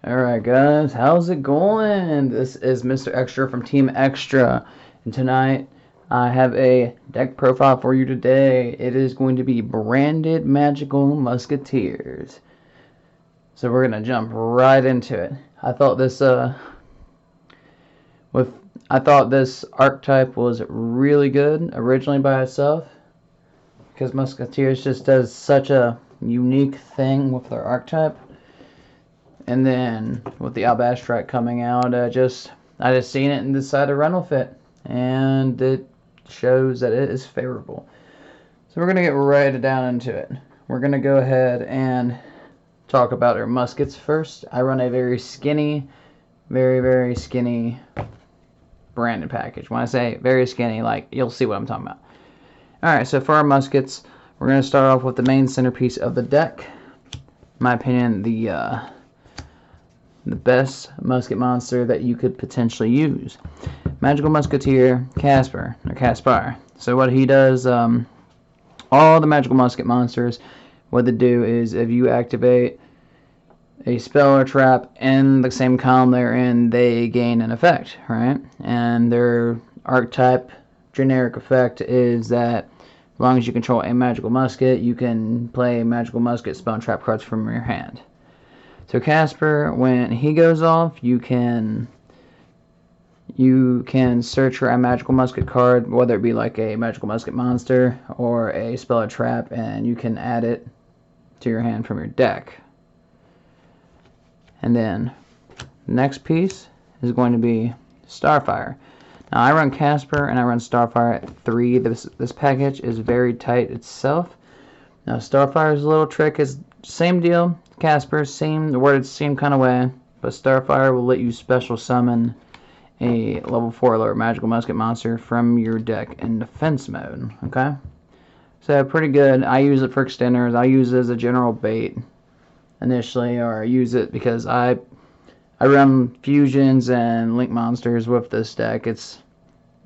Alright guys, how's it going? This is Mr. Extra from Team Extra, and tonight I have a deck profile for you today. It is going to be Branded Magical Musketeers. So we're gonna jump right into it. I thought this archetype was really good originally by itself, because Musketeers just does such a unique thing with their archetype. And then with the Albastrite coming out, I just seen it and decided to run with it, and it shows that it is favorable. So we're gonna get right down into it. We're gonna go ahead and talk about our muskets first. I run a very skinny, very skinny branded package. When I say very skinny, like, you'll see what I'm talking about. Alright, so for our muskets, we're gonna start off with the main centerpiece of the deck. In my opinion, the best musket monster that you could potentially use. Magical Musketeer Casper, or Caspar. So what he does, all the magical musket monsters, what they do is if you activate a spell or trap in the same column they're in, they gain an effect, right? And their archetype generic effect is that as long as you control a magical musket, you can play magical musket spell and trap cards from your hand. So Casper, when he goes off, you can search for a magical musket card, whether it be like a magical musket monster or a spell or trap, and you can add it to your hand from your deck. And then the next piece is going to be Starfire. Now I run Casper and I run Starfire at 3. This package is very tight itself. Now Starfire's little trick is same deal. Casper, worded same kind of way, but Starfire will let you special summon a level 4 or lower magical musket monster from your deck in defense mode. Okay, so pretty good. I use it for extenders. I use it as a general bait initially, or I use it because I run fusions and link monsters with this deck. It's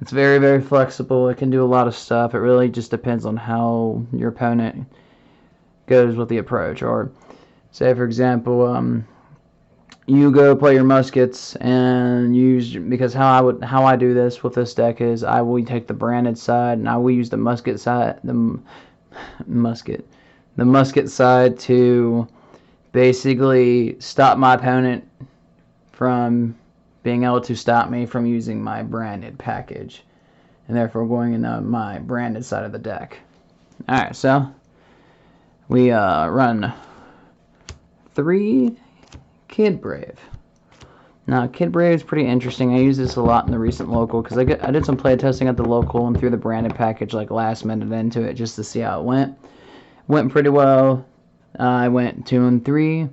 very flexible. It can do a lot of stuff. It really just depends on how your opponent goes with the approach. Or say for example, you go play your muskets and use, because how I do this with this deck is I will take the branded side and I will use the musket side, the musket side to basically stop my opponent from being able to stop me from using my branded package, and therefore going into my branded side of the deck. Alright, so we run 3 Kid Brave. Now Kid Brave is pretty interesting. I use this a lot in the recent local because I did some play testing at the local and threw the branded package like last minute into it just to see how it went. Went pretty well. I went 2 and 3.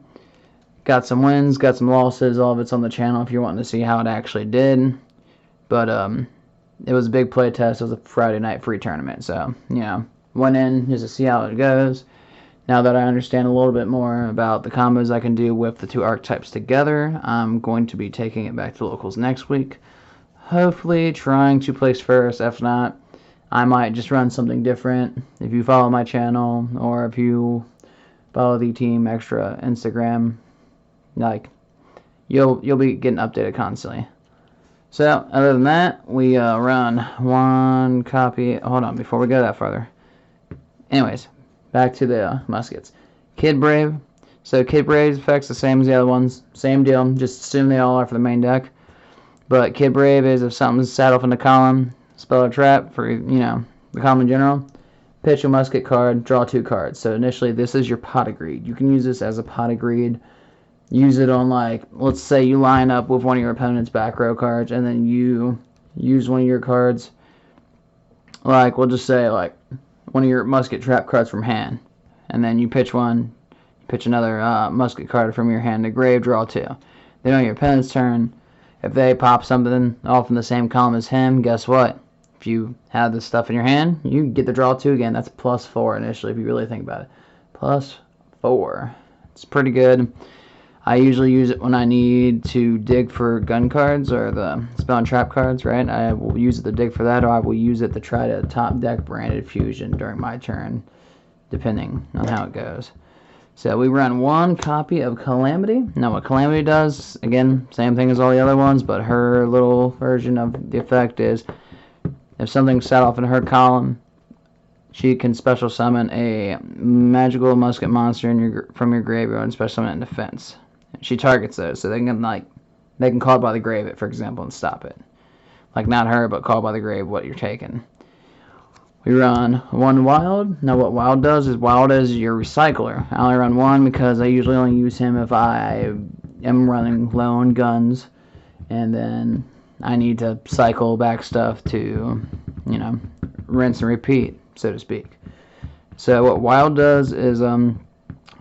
Got some wins, got some losses. All of it's on the channel if you're wanting to see how it actually did. But it was a big play test. It was a Friday night free tournament, so you know, went in just to see how it goes. Now that I understand a little bit more about the combos I can do with the 2 archetypes together, I'm going to be taking it back to locals next week. Hopefully trying to place first. If not, I might just run something different. If you follow my channel, or if you follow the Team Extra Instagram, like, you'll be getting updated constantly. So other than that, we run 1 copy. Hold on, before we go that further. Anyways, back to the muskets. Kid Brave. So Kid Brave's effects the same as the other ones. Same deal. Just assume they all are for the main deck. But Kid Brave is if something's sat off in the column, spell or trap for, you know, the column in general. Pitch a musket card, draw 2 cards. So initially this is your Pot of Greed. You can use this as a Pot of Greed. Use it on, like, let's say you line up with one of your opponent's back row cards and then you use one of your cards, like, we'll just say like one of your musket trap cards from hand, and then you pitch another musket card from your hand to grave, draw 2. Then on your opponent's turn, if they pop something off in the same column as him, guess what? If you have this stuff in your hand, you get the draw 2 again. That's +4 initially if you really think about it. +4. It's pretty good. I usually use it when I need to dig for gun cards or the spell and trap cards, right? I will use it to dig for that, or I will use it to try to top deck branded fusion during my turn, depending on how it goes. So we run 1 copy of Calamity. Now what Calamity does, again, same thing as all the other ones, but her little version of the effect is if something's set off in her column, she can special summon a magical musket monster from your graveyard and special summon it in defense. She targets those, so they can call by the grave it, for example, and stop it. Like not her, but call by the grave what you're taking. We run 1 wild. Now what wild does is wild is your recycler. I only run 1 because I usually only use him if I am running low on guns, and then I need to cycle back stuff to, rinse and repeat, so to speak. So what wild does is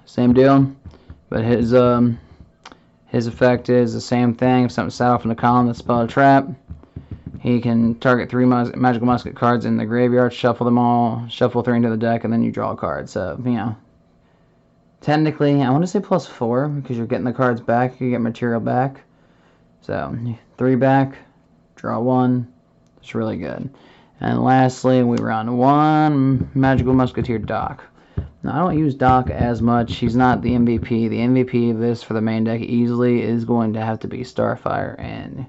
same deal, but his effect is the same thing. If something's set off in the column that spell a trap, he can target 3 magical musket cards in the graveyard, shuffle them all, shuffle 3 into the deck, and then you draw a card. So, technically, I want to say +4 because you're getting the cards back. You get material back. So, 3 back, draw 1. It's really good. And lastly, we run 1 magical musketeer Doc. Now, I don't use Doc as much. He's not the MVP. The MVP of this for the main deck easily is going to have to be Starfire and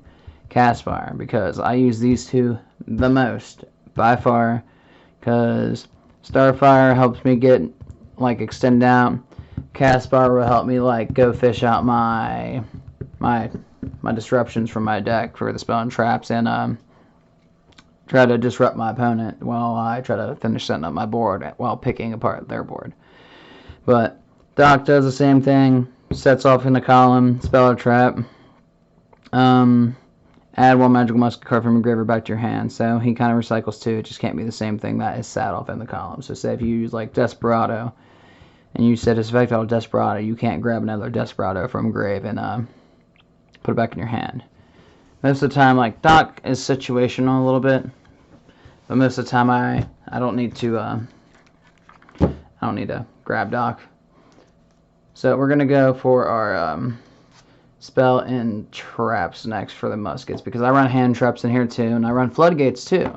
Castfire, because I use these 2 the most by far, because Starfire helps me get extend out. Castfire will help me go fish out my disruptions from my deck for the spell and traps, and try to disrupt my opponent while I try to finish setting up my board while picking apart their board. But Doc does the same thing, sets off in the column, spell or trap. Add 1 magical musket card from your graveyard back to your hand. So he kind of recycles 2. It just can't be the same thing that is sat off in the column. So say if you use Desperado, and you set his effect out of Desperado, you can't grab another Desperado from grave and put it back in your hand. Most of the time, Doc is situational a little bit, but most of the time I don't need to grab Doc. So we're gonna go for our spell and traps next for the muskets, because I run hand traps in here too, and I run floodgates too.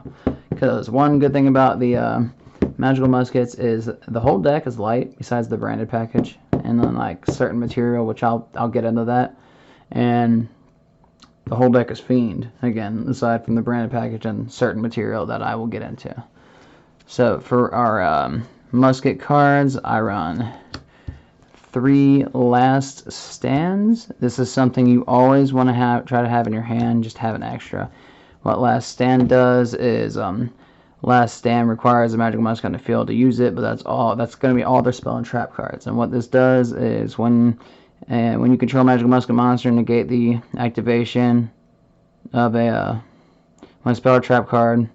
Because one good thing about the magical muskets is the whole deck is light, besides the branded package, and then certain material, which I'll get into that, and the whole deck is fiend again, aside from the branded package and certain material that I will get into. So for our musket cards, I run 3 last stands. This is something you always want to try to have in your hand, just have an extra. What last stand does is last stand requires a magical musket on the field to use it, but that's going to be all their spell and trap cards. And what this does is when you control a magical musket monster, negate the activation of a spell or trap card.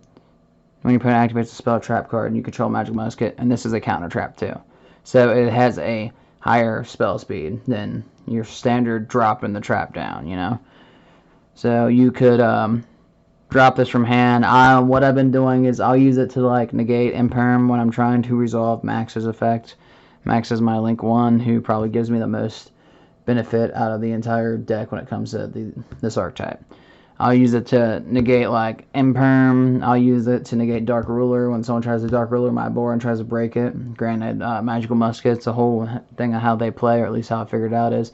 When your opponent activates a spell or trap card and you control magical musket, and this is a counter trap too. So it has a higher spell speed than your standard dropping the trap down, So you could drop this from hand. What I've been doing is I'll use it to negate Imperm when I'm trying to resolve Max's effect. Max is my Link 1, who probably gives me the most benefit out of the entire deck when it comes to this archetype. I'll use it to negate Imperm. I'll use it to negate Dark Ruler when someone tries to Dark Ruler my board and tries to break it. Granted, magical muskets, the whole thing of how they play, or at least how I figured out, is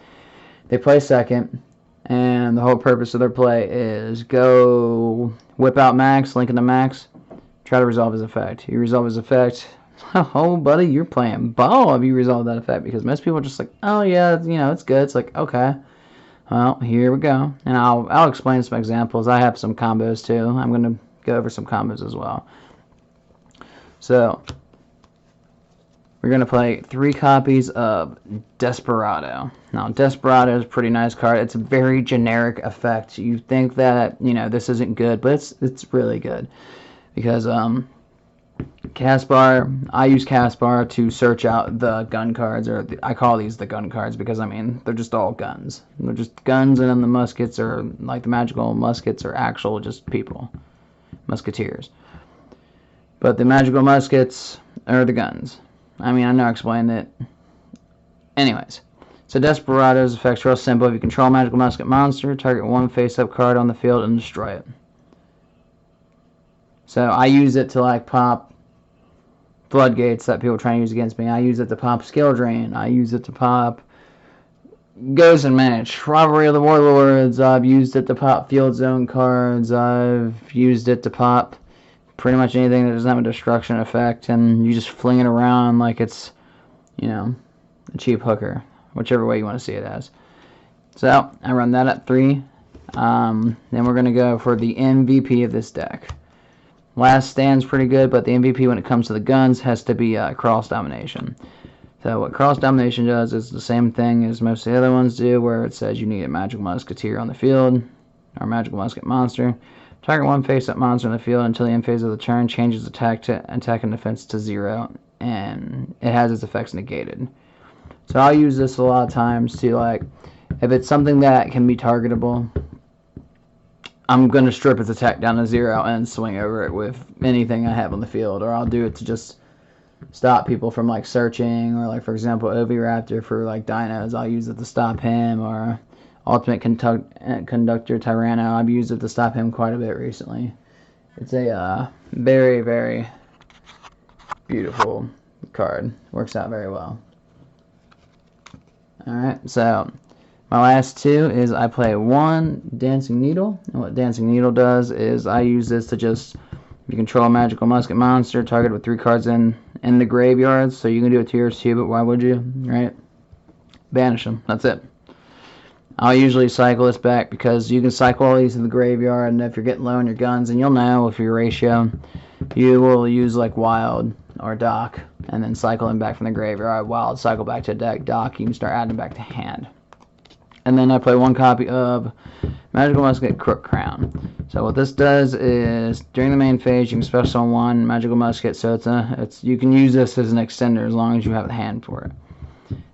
they play second, and the whole purpose of their play is go whip out Max, link into Max, try to resolve his effect. You resolve his effect, oh buddy, you're playing ball if you resolve that effect, because most people are just oh yeah, it's good. It's okay. Well, here we go, and I'll explain some examples. I have some combos too. I'm going to go over some combos as well. So we're going to play 3 copies of Desperado. Now, Desperado is a pretty nice card. It's a very generic effect. You think that this isn't good, but it's really good, because Caspar, I use Caspar to search out the gun cards, or I call these the gun cards because they're just all guns. They're just guns, and then the muskets are the magical muskets are actual just people, musketeers. But the magical muskets are the guns. I know I explained it. Anyways, so Desperado's effect's real simple. If you control a magical musket monster, target 1 face-up card on the field and destroy it. So I use it to pop Floodgates that people try to use against me. I use it to pop Skill Drain. I use it to pop Ghost and Match, Rivalry of the Warlords. I've used it to pop Field Zone cards. I've used it to pop pretty much anything that doesn't have a destruction effect, and you just fling it around like it's, you know, a cheap hooker, whichever way you want to see it as. So I run that at 3. Then we're going to go for the MVP of this deck. Last Stand's pretty good, but the MVP when it comes to the guns has to be Cross Domination. So what Cross Domination does is the same thing as most of the other ones do, where it says you need a Magical Musketeer on the field, or Magical Musket Monster. Target one face-up monster in the field until the end phase of the turn, changes attack and defense to 0, and it has its effects negated. So I'll use this a lot of times to, like, if it's something that can be targetable, I'm going to strip its attack down to 0 and swing over it with anything I have on the field, or I'll do it to just stop people from, like, searching, or, like, for example, Oviraptor for, like, dinos, I'll use it to stop him, or Ultimate Conductor Tyranno, I've used it to stop him quite a bit recently. It's a very, very beautiful card. Works out very well. Alright, so my last 2 is I play 1 Dancing Needle. And what Dancing Needle does is I use this to just, you control a Magical Musket Monster, target with 3 cards in the graveyard, so you can do it to yours too, but why would you, right? Banish them, that's it. I'll usually cycle this back because you can cycle all these in the graveyard, and if you're getting low on your guns, and you'll know if your ratio, you will use like Wild or Dock, and then cycle them back from the graveyard. Wild, cycle back to deck. Dock, you can start adding them back to hand. And then I play 1 copy of Magical Musket Crook Crown. So what this does is during the main phase you can special summon 1 Magical Musket, so you can use this as an extender as long as you have the hand for it.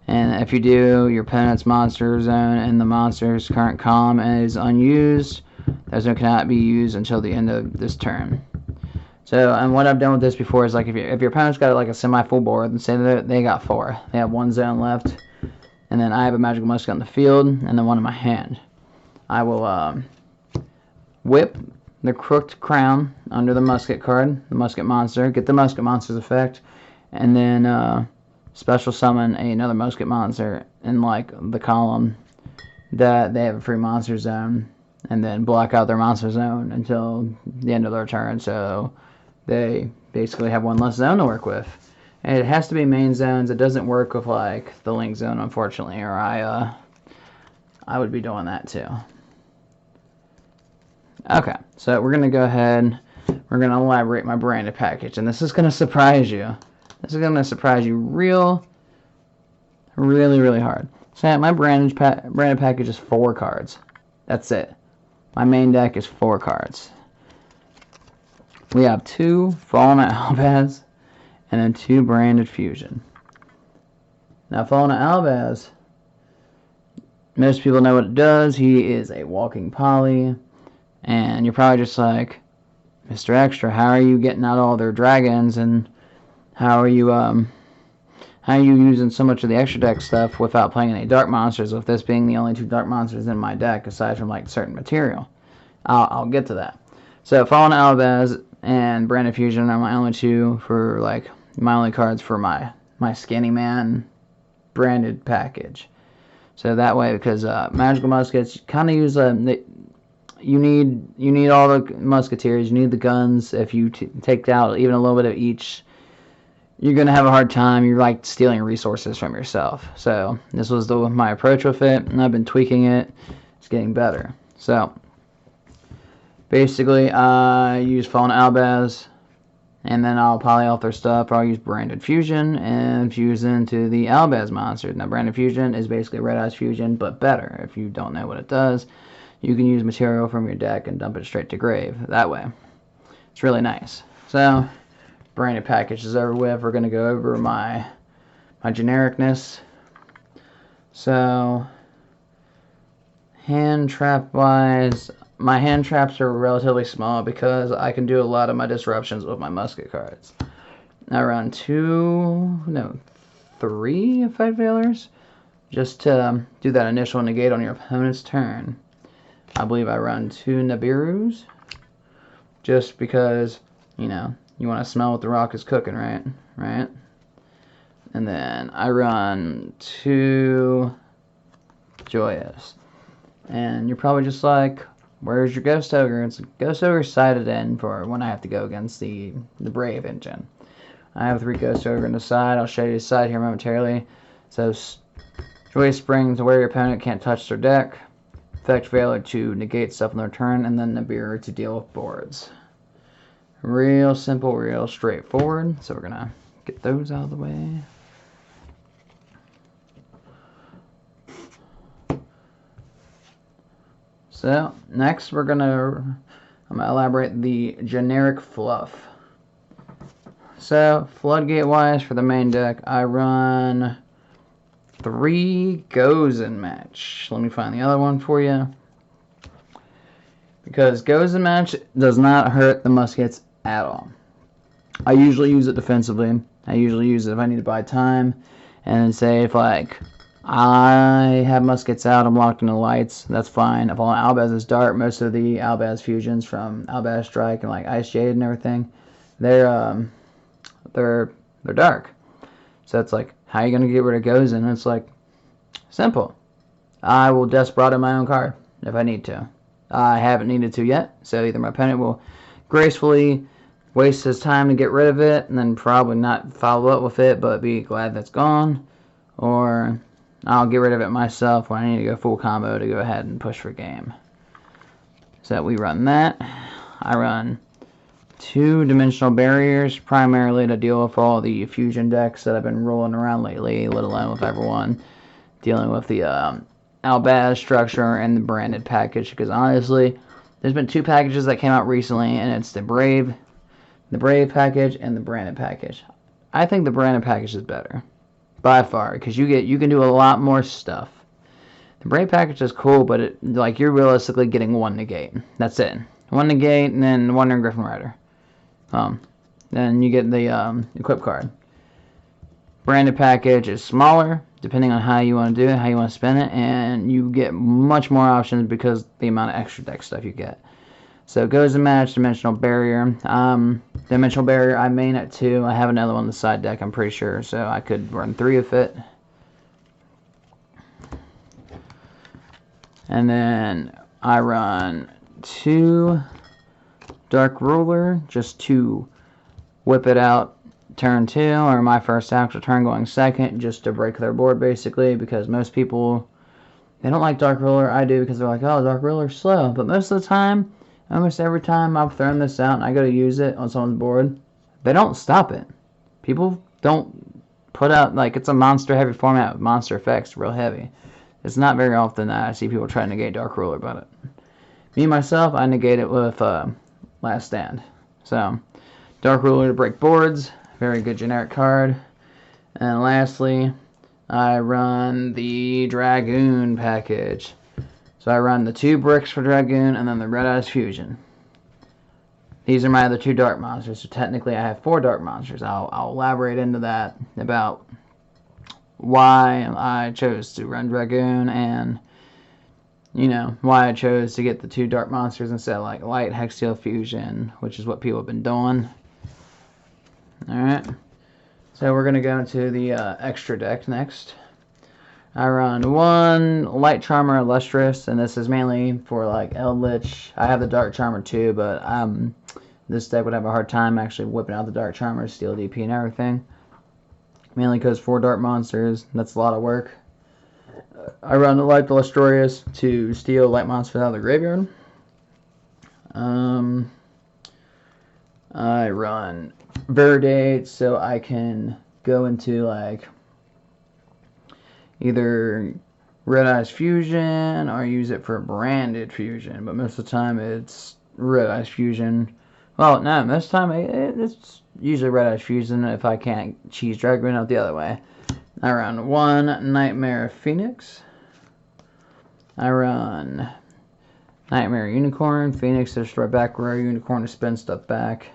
And if you do, your opponent's monster zone and the monster's current column is unused. That zone cannot be used until the end of this turn. So, and what I've done with this before is, like, if your opponent's got like a semi-full board, and say that they got 4, they have 1 zone left, and then I have a Magical Musket on the field, and then 1 in my hand. I will whip the Crooked Crown under the Musket card, the Musket Monster, get the Musket Monster's effect, and then special summon another Musket Monster in, like, the column that they have a free monster zone, and then block out their monster zone until the end of their turn, so they basically have 1 less zone to work with. And it has to be main zones. It doesn't work with, like, the link zone, unfortunately, or I would be doing that too. Okay, so we're going to go ahead, we're going to elaborate my branded package, and this is going to surprise you. This is going to surprise you really hard. So my branded package is 4 cards. That's it. My main deck is 4 cards. We have 2 Fallen Albaz and then 2 Branded Fusion. Now Fallen Albaz, most people know what it does. He is a walking poly, and you're probably just like, Mr. Extra, how are you getting out all their dragons, and how are you using so much of the extra deck stuff without playing any dark monsters, with this being the only 2 dark monsters in my deck aside from, like, certain material? I'll get to that. So Fallen Albaz and Branded Fusion are my only 2 for, like, my only cards for my Skinny Man branded package. So that way, because Magical Muskets kind of use you need all the musketeers, you need the guns. If you take out even a little bit of each, you're going to have a hard time. You're like stealing resources from yourself. So this was my approach with it, and I've been tweaking it. It's getting better. So basically I use Fallen Albaz, and then I'll poly off their stuff. I'll use Branded Fusion and fuse into the Albaz monster. Now Branded Fusion is basically Red Eyes Fusion, but better. If you don't know what it does, you can use material from your deck and dump it straight to grave. That way. It's really nice. So branded package is over with. We're going to go over my genericness. So hand trap wise, my hand traps are relatively small because I can do a lot of my disruptions with my musket cards. I run 3 Fight Failures just to do that initial negate on your opponent's turn. I believe I run 2 Nibirus just because, you know, You want to smell what the rock is cooking, right? Right? And then I run 2 Joyous. And you're probably just like, where's your Ghost Ogre? It's a Ghost Ogre sided in for when I have to go against the Brave engine. I have 3 Ghost Ogre on the side. I'll show you the side here momentarily. So, Joyous Springs, where your opponent can't touch their deck. Effect Veiler to negate stuff on their turn, and then Nibiru to deal with boards. Real simple, real straightforward. So we're going to get those out of the way. So, next I'm going to elaborate the generic fluff. So, Floodgate-wise, for the main deck, I run 3 Goes in Match. Let me find the other one for you. Because Goes in Match does not hurt the muskets at all. I usually use it defensively. I usually use it if I need to buy time. And say if, like, I have muskets out, I'm locked into lights, that's fine. If all Albaz is dark, most of the Albaz fusions from Albaz Strike and, like, Ice Jade and everything, they're dark. So it's like, how are you going to get rid of Goes in? It's like, simple. I will Desperado my own card if I need to. I haven't needed to yet, so either my opponent will gracefully waste his time to get rid of it and then probably not follow up with it but be glad that's gone, or I'll get rid of it myself when I need to go full combo to go ahead and push for game. So we run that. I run 2 Dimensional Barriers, primarily to deal with all the fusion decks that I've been rolling around lately, let alone with everyone dealing with the Albaz structure and the branded package. Because honestly, there's been 2 packages that came out recently, and it's the Brave package and the branded package. I think the branded package is better by far because you can do a lot more stuff. The Brave package is cool, but like you're realistically getting 1 negate. That's it. 1 negate and then Wandering Griffin Rider. Then you get the equip card. Branded package is smaller, depending on how you want to do it, how you want to spend it, and you get much more options because the amount of extra deck stuff you get. So it goes in match, Dimensional Barrier. Dimensional Barrier, I main at 2. I have another one on the side deck, I'm pretty sure, so I could run 3 of it. And then I run 2 Dark Ruler, just to whip it out turn 2, or my first actual turn going second, just to break their board basically, because most people, they don't like Dark Ruler. I do because they're like, oh, Dark Ruler's slow. But most of the time, almost every time I've thrown this out and I go to use it on someone's board, they don't stop it. People don't put out, like, it's a monster heavy format with monster effects, real heavy. It's not very often that I see people try to negate Dark Ruler about it. Me, myself, I negate it with Last Stand. So, Dark Ruler to break boards, very good generic card. And lastly, I run the Dragoon package. So I run the 2 bricks for Dragoon and then the Red Eyes Fusion. These are my other 2 dark monsters, so technically I have 4 dark monsters. I'll elaborate into that about why I chose to run Dragoon and, you know, why I chose to get the 2 dark monsters instead of like Light Hexsteel Fusion, which is what people have been doing. Alright, so we're going to go into the extra deck next. I run 1 Light Charmer Illustrious, and this is mainly for like Eldritch. I have the Dark Charmer too, but this deck would have a hard time actually whipping out the Dark Charmer, steal DP and everything. Mainly because 4 dark monsters, that's a lot of work. I run the Light Illustrious to steal light monsters out of the graveyard. I run Verdate so I can go into like either Red Eyes Fusion or use it for branded fusion, but most of the time it's Red Eyes Fusion. Well, no, most of the time it's usually Red Eyes Fusion if I can't cheese Dragoon out the other way. I run 1 Nightmare Phoenix. I run Nightmare Unicorn. Phoenix to destroy back row, Unicorn to spin stuff back.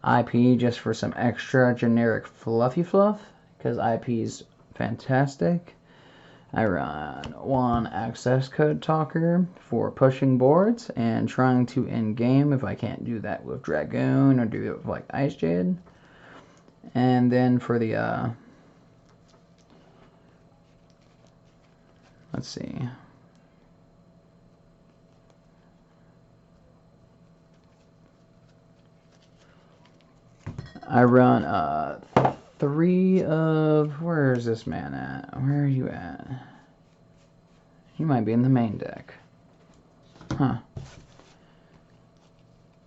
IP just for some extra generic fluffy fluff, because IP is fantastic. I run 1 access code talker for pushing boards and trying to end game if I can't do that with Dragoon or do it with like Ice Jade. And then for the let's see. I run 3 of, where is this man at? Where are you at? You might be in the main deck. Huh.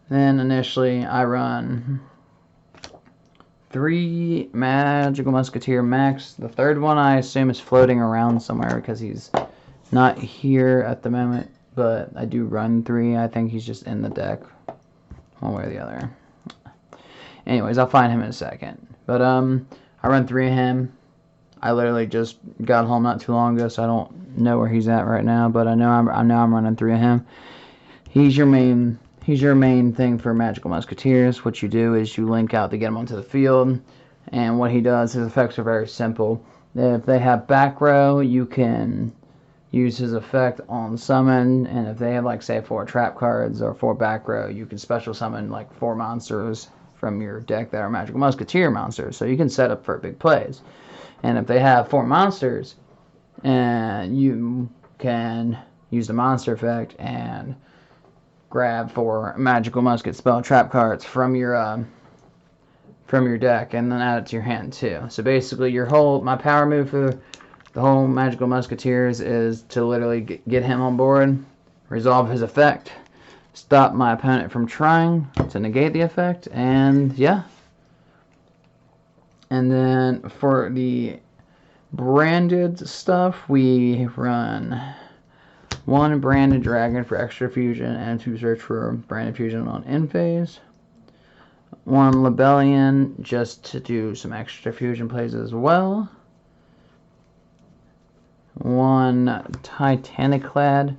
Then initially I run 3 Magical Musketeer Max. The third one I assume is floating around somewhere because he's not here at the moment, but I do run 3. I think he's just in the deck one way or the other. Anyways, I'll find him in a second. But I run 3 of him. I literally just got home not too long ago, so I don't know where he's at right now. But I know I'm running 3 of him. He's your main thing for Magical Musketeers. What you do is you link out to get him onto the field, and what he does, his effects are very simple. If they have back row, you can use his effect on summon, and if they have like say 4 trap cards or 4 back row, you can special summon like 4 monsters from your deck that are Magical Musketeer monsters, so you can set up for big plays. And if they have 4 monsters, and you can use the monster effect and grab 4 Magical Musket spell trap cards from your deck, and then add it to your hand too. So basically, my power move for the whole Magical Musketeers is to literally get him on board, resolve his effect, stop my opponent from trying to negate the effect, and yeah. And then for the branded stuff, we run 1 branded dragon for extra fusion and 2 search for branded fusion on end phase. 1 Libellion just to do some extra fusion plays as well. 1 Titanic Clad,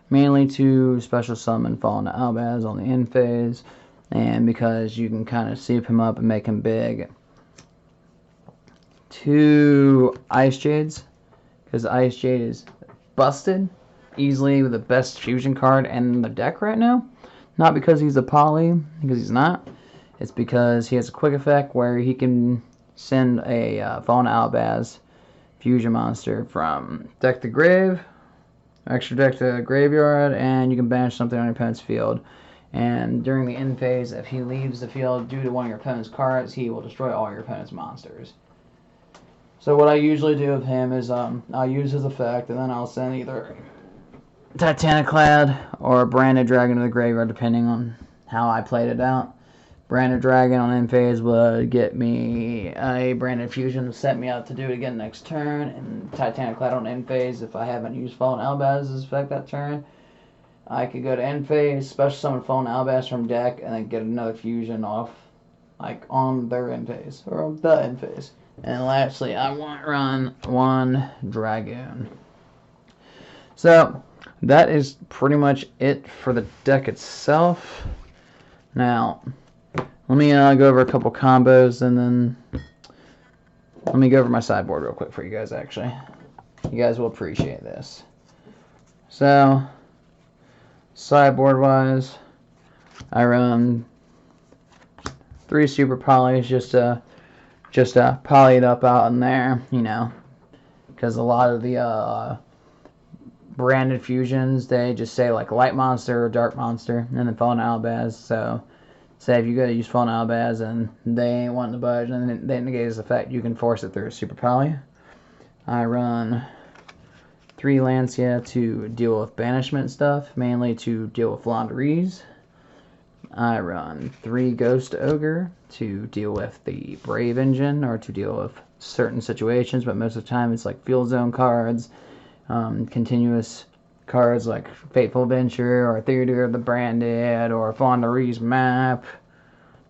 mainly to special summon Fallen Albaz on the end phase, and because you can kind of sweep him up and make him big. 2 Ice Jades, because Ice Jade is busted easily with the best fusion card in the deck right now. Not because he's a poly, because he's not. It's because he has a quick effect where he can send a Fallen Albaz fusion monster from deck to grave, extra deck to graveyard, and you can banish something on your opponent's field. And during the end phase, if he leaves the field due to one of your opponent's cards, he will destroy all your opponent's monsters. So what I usually do with him is I'll use his effect, and then I'll send either Titanic Clad or Branded Dragon to the graveyard, depending on how I played it out. Branded Dragon on end phase would get me a Branded Fusion to set me up to do it again next turn, and Titanic Clad on end phase, if I haven't used Fallen Albaz's effect that turn, I could go to end phase, special summon Fallen Albaz from deck, and then get another fusion off, like on their end phase, or the end phase. And lastly, I want to run 1 Dragoon. So that is pretty much it for the deck itself. Now, let me go over a couple combos, and then let me go over my sideboard real quick for you guys, actually. You guys will appreciate this. So, sideboard-wise, I run 3 super polys just to poly it up out in there, you know, because a lot of the branded fusions, they just say like light monster or dark monster, and then Fallen Albaz. So say if you go to use Fallen Albaz and they ain't wanting to budge and they negate his effect, you can force it through a super poly. I run 3 Lancia to deal with banishment stuff, mainly to deal with Flandrees. I run 3 Ghost Ogre to deal with the Brave Engine, or to deal with certain situations, but most of the time it's like Field Zone cards, continuous cards like Fateful Venture, or Theater of the Branded, or Flandrees Map.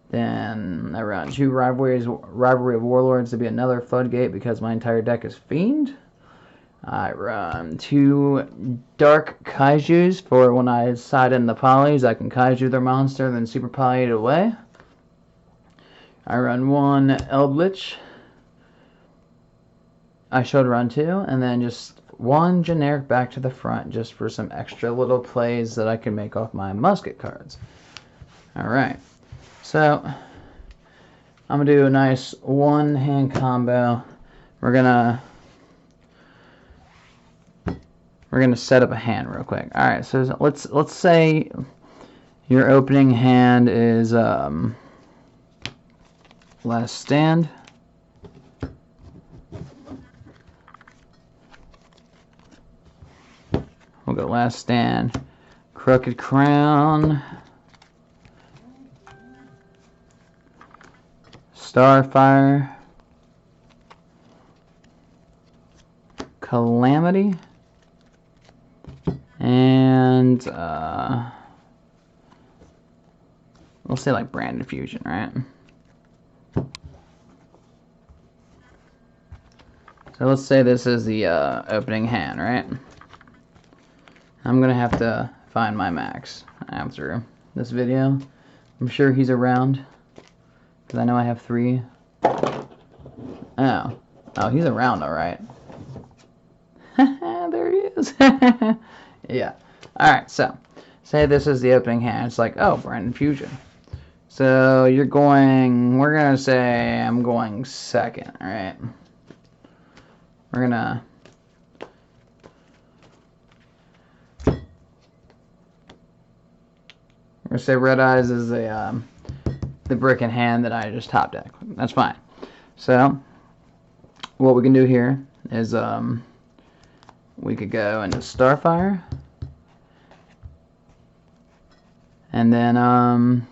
Then I run 2 Rivalry of Warlords to be another Floodgate because my entire deck is Fiend. I run 2 Dark Kaijus for when I side in the polys, I can Kaiju their monster and then super poly it away. I run 1 Eldritch. I should run 2, and then just one generic back to the front just for some extra little plays that I can make off my musket cards. Alright, so I'm going to do a nice one-hand combo. We're gonna set up a hand real quick. Alright, so let's say your opening hand is Last Stand. We'll go Last Stand, Crooked Crown, Starfire, Calamity, and we'll say like Branded Fusion, right? So let's say this is the opening hand, right? I'm gonna have to find my Max after this video. I'm sure he's around, because I know I have 3. Oh, he's around, all right. There he is. Yeah. All right. So, say this is the opening hand. It's like, oh, Branded Fusion. So you're going. We're gonna say I'm going second. All right. We're gonna. Say Red Eyes is the brick in hand that I just top deck. That's fine. So what we can do here is we could go into Starfire, and then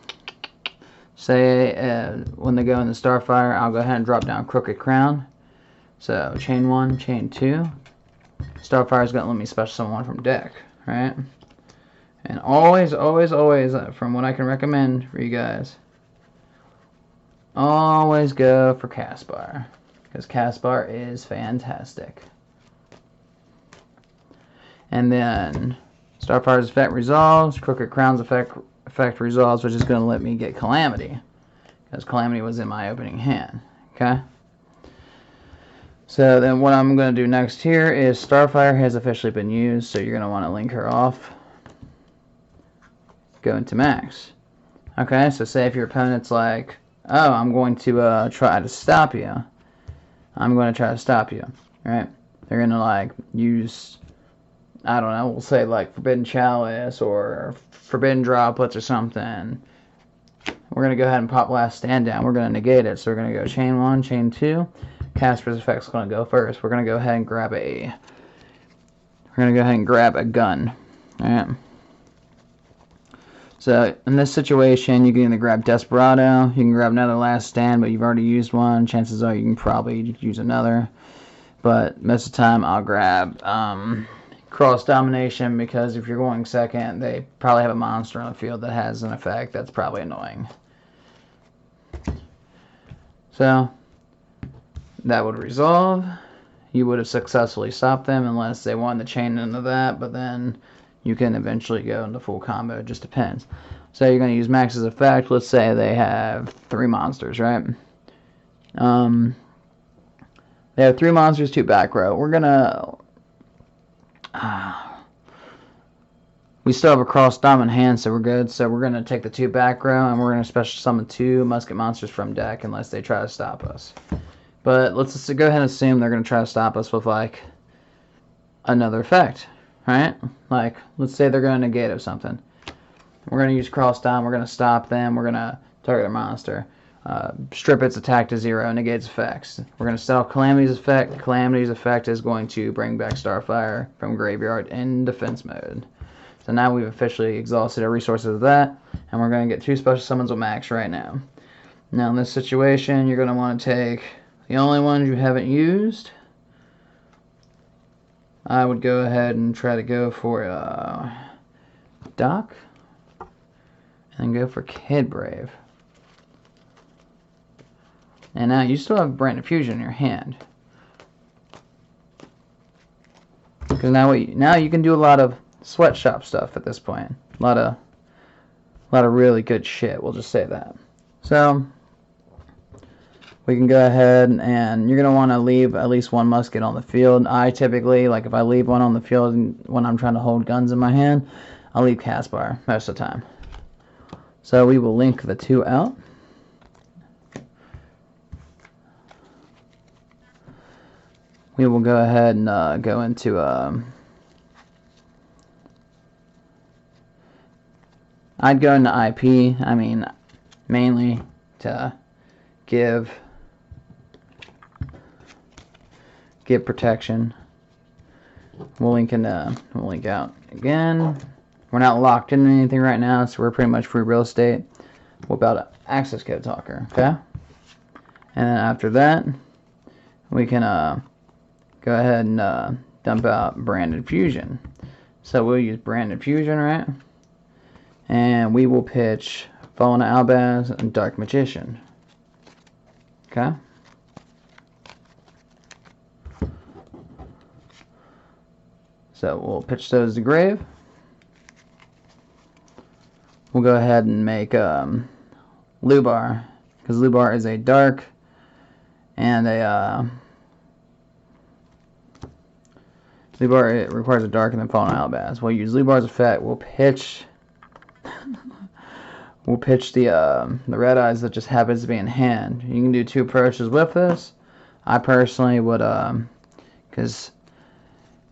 say when they go into Starfire, I'll go ahead and drop down Crooked Crown. So chain 1, chain 2. Starfire is going to let me special summon 1 from deck, right? And always, from what I can recommend for you guys, always go for Caspar, because Caspar is fantastic. And then Starfire's effect resolves, Crooked Crown's effect resolves, which is going to let me get Calamity, because Calamity was in my opening hand. Okay? So then what I'm going to do next here is Starfire has officially been used, so you're going to want to link her off. Go into Max. Okay, so say if your opponent's like, oh, I'm going to try to stop you. I'm going to try to stop you. Right? They're going to like use, I don't know, we'll say like Forbidden Chalice or Forbidden Droplets or something. We're going to go ahead and pop Last Stand down. We're going to negate it. So we're going to go chain 1, chain 2. Casper's effect's going to go first. We're going to go ahead and grab a gun. Alright. So in this situation, you can either grab Desperado, you can grab another Last Stand, but you've already used one. Chances are you can probably use another. But most of the time, I'll grab Cross Domination, because if you're going second, they probably have a monster on the field that has an effect that's probably annoying. So that would resolve. You would have successfully stopped them unless they wanted to chain into that, but then you can eventually go into full combo. It just depends. So you're going to use Max's effect. Let's say they have 3 monsters, right? They have 3 monsters, 2 back row. We're going to... we still have a cross dominant hand, so we're good. So we're going to take the 2 back row, and we're going to special summon 2 musket monsters from deck unless they try to stop us. But let's just go ahead and assume they're going to try to stop us with, like, another effect. Right? Like, let's say they're going to negate of something. We're going to use Cross Dom. We're going to stop them. We're going to target a monster. Strip its attack to 0. Negates effects. We're going to set off Calamity's effect. Calamity's effect is going to bring back Starfire from graveyard in defense mode. So now we've officially exhausted our resources of that. And we're going to get 2 special summons with Max right now. Now in this situation, you're going to want to take the only ones you haven't used. I would go ahead and try to go for Doc, and go for Kid Brave. And now you still have Branded Fusion in your hand, because now you can do a lot of sweatshop stuff at this point. A lot of really good shit. We'll just say that. So we can go ahead and you're going to want to leave at least one musket on the field. I typically, like if I leave one on the field when I'm trying to hold guns in my hand, I'll leave cast bar most of the time. So we will link the two out. We will go ahead and go into I'd go into IP, I mean mainly to give protection. We'll link out again. We're not locked into anything right now, so we're pretty much free real estate. What about an access code talker? Okay. And then after that, we can go ahead and dump out branded fusion. So we'll use branded fusion, right? And we will pitch Fallen Albaz and Dark Magician. Okay. So we'll pitch those to grave. We'll go ahead and make Lubar, because Lubar is a dark and a Lubar, it requires a dark and then Fallen Albaz. We'll use Lubar's effect. We'll pitch the red eyes that just happens to be in hand. You can do two approaches with this. I personally would because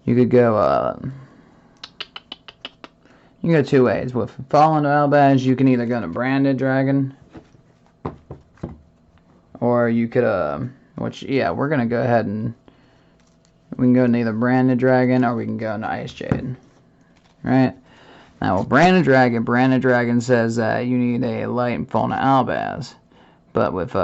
you could go you can go two ways. With Fallen Albaz, you can either go to Branded Dragon, or you could which yeah, we're gonna go ahead and we can go into either Branded Dragon or we can go into Ice Jade. Right? Now with Branded Dragon says that you need a light and Fallen Albaz. But with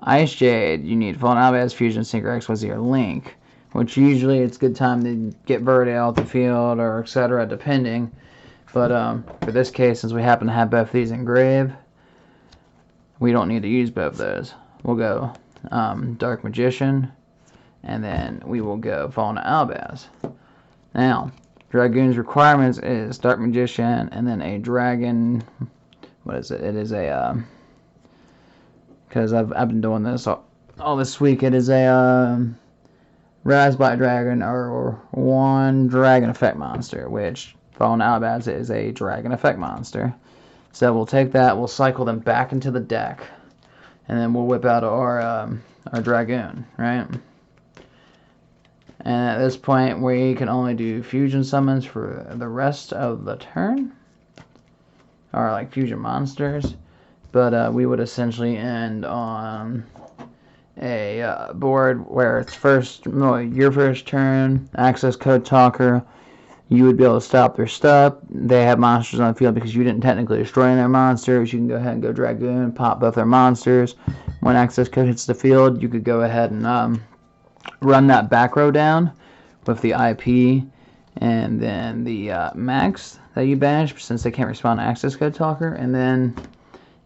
Ice Jade, you need Fallen Albaz, Fusion, Synchro X was your link. Which usually it's a good time to get Verde out the field or etc. depending. But for this case, since we happen to have both these in grave, we don't need to use both of those. We'll go Dark Magician, and then we will go Fallen Albaz. Now, Dragoon's requirements is Dark Magician and then a Dragon. What is it? It is a because I've been doing this all this week. It is a Red Eyes Black Dragon or one Dragon Effect monster, which Fallen Albaz is a Dragon Effect monster. So we'll take that, we'll cycle them back into the deck, and then we'll whip out our Dragoon, right? And at this point, we can only do fusion summons for the rest of the turn, or like fusion monsters. But we would essentially end on a board where it's your first turn, access code talker, you would be able to stop their stuff. They have monsters on the field because you didn't technically destroy their monsters. You can go ahead and go Dragoon, pop both their monsters. When access code hits the field, you could go ahead and run that back row down with the IP and then the max that you banish, since they can't respond to access code talker, and then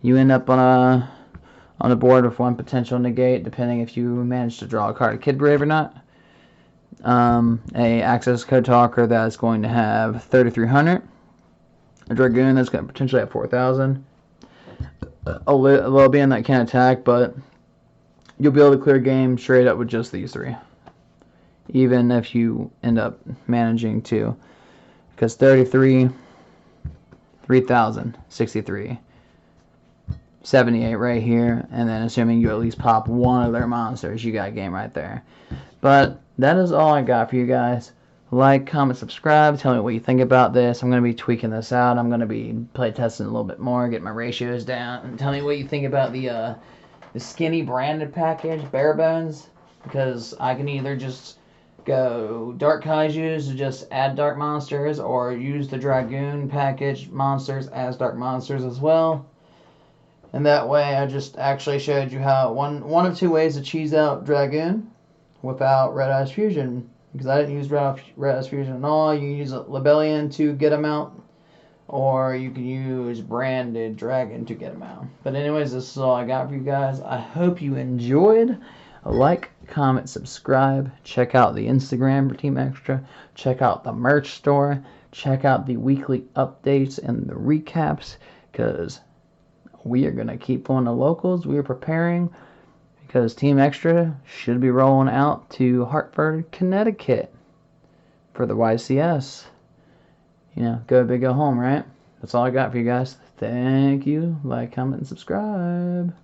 you end up on a board with one potential negate, depending if you manage to draw a card of Kid Brave or not. A access code talker that's going to have 3,300. A Dragoon that's going to potentially have 4,000. A Lobian that can't attack, but you'll be able to clear game straight up with just these three. Even if you end up managing to, because 33, 3,000, 63. 78 right here, and then assuming you at least pop one of their monsters, you got a game right there. But that is all I got for you guys. Like, comment, subscribe, tell me what you think about this. I'm going to be tweaking this out. I'm going to be play testing a little bit more, get my ratios down, and tell me what you think about the skinny branded package, bare bones, because I can either just go Dark Kaijus to just add dark monsters, or use the Dragoon package monsters as dark monsters as well. And that way, I just actually showed you how one of two ways to cheese out Dragoon without Red Eyes Fusion. Because I didn't use Red Eyes Fusion at all. You can use Lebellion to get them out, or you can use Branded Dragon to get them out. But anyways, this is all I got for you guys. I hope you enjoyed. Like, comment, subscribe. Check out the Instagram for Team Extra. Check out the merch store. Check out the weekly updates and the recaps, because we are going to keep on the locals. We are preparing because Team Extra should be rolling out to Hartford, Connecticut for the YCS. You know, go big, go home, right? That's all I got for you guys. Thank you. Like, comment, and subscribe.